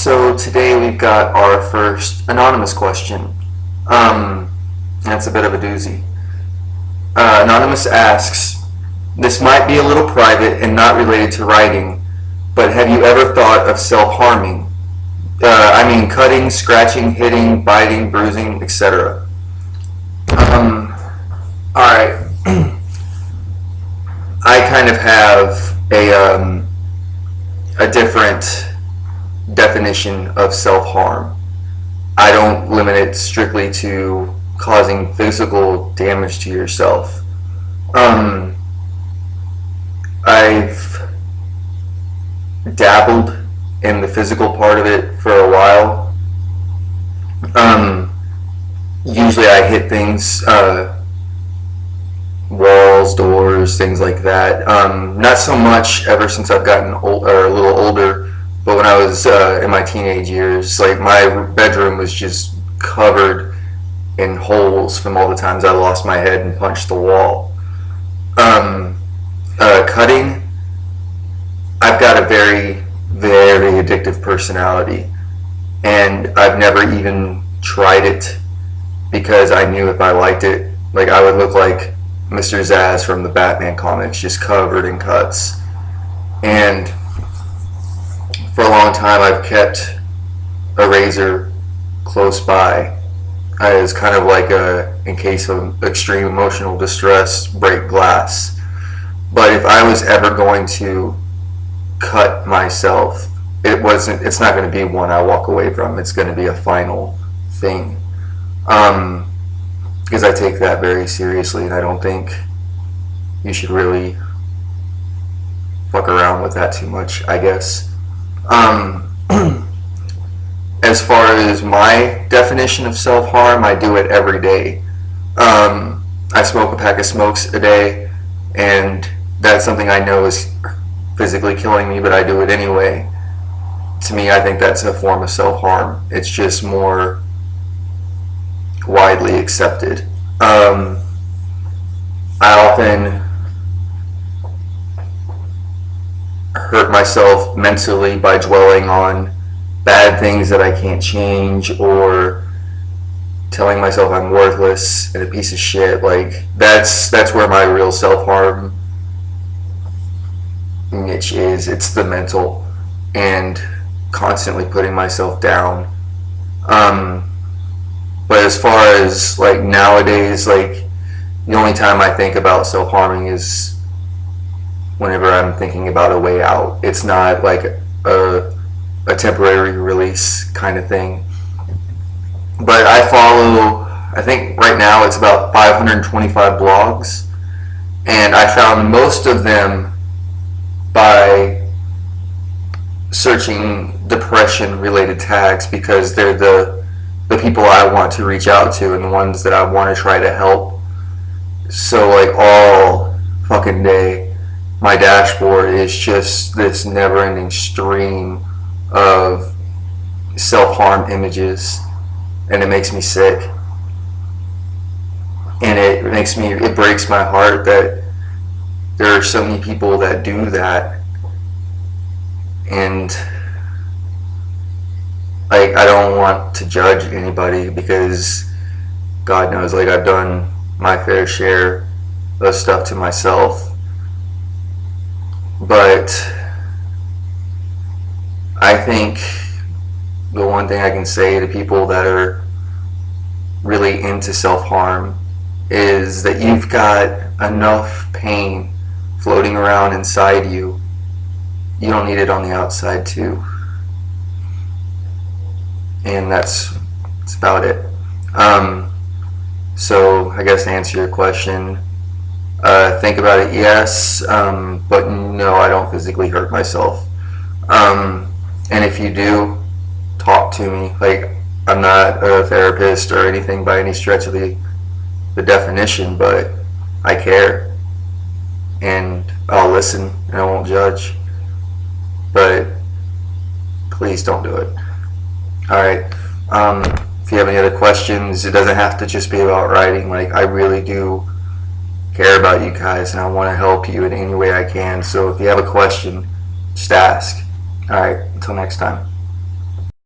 So today we've got our first anonymous question. That's a bit of a doozy. Anonymous asks, this might be a little private and not related to writing, but have you ever thought of self-harming? I mean cutting, scratching, hitting, biting, bruising, etc. Alright. I kind of have a different definition of self-harm. I don't limit it strictly to causing physical damage to yourself. I've dabbled in the physical part of it for a while. Usually I hit things, walls, doors, things like that. Not so much ever since I've gotten a little older, but when I was in my teenage years, like my bedroom was just covered in holes from all the times I lost my head and punched the wall. Cutting, I've got a very, very addictive personality, and I've never even tried it because I knew if I liked it, like I would look like Mr. Zaz from the Batman comics, just covered in cuts. And for a long time I've kept a razor close by as kind of like in case of extreme emotional distress, break glass. But if I was ever going to cut myself, it's not going to be one I walk away from. It's going to be a final thing. Because I take that very seriously, and I don't think you should really fuck around with that too much, I guess. As far as my definition of self-harm, I do it every day. I smoke a pack of smokes a day, and that's something I know is physically killing me, but I do it anyway. To me, I think that's a form of self-harm. It's just more widely accepted. I often hurt myself mentally by dwelling on bad things that I can't change, or telling myself I'm worthless and a piece of shit. Like that's where my real self-harm niche is. It's the mental and constantly putting myself down. But as far as like nowadays, like the only time I think about self-harming is whenever I'm thinking about a way out. It's not like a temporary release kind of thing. But I follow, I think right now it's about 525 blogs, and I found most of them by searching depression related tags, because they're the people I want to reach out to and the ones that I want to try to help. So like all fucking day my dashboard is just this never-ending stream of self-harm images, and it makes me sick, and it breaks my heart that there are so many people that do that. And like I don't want to judge anybody, because God knows, like I've done my fair share of stuff to myself. But I think the one thing I can say to people that are really into self-harm is that you've got enough pain floating around inside you. You don't need it on the outside too. And that's about it. So I guess to answer your question, think about it, yes, but no, I don't physically hurt myself. And if you do, talk to me. Like, I'm not a therapist or anything by any stretch of the definition, but I care, and I'll listen, and I won't judge. But please don't do it. Alright, if you have any other questions, it doesn't have to just be about writing. Like, I really do care about you guys, and I want to help you in any way I can. So if you have a question, just ask. Alright, until next time.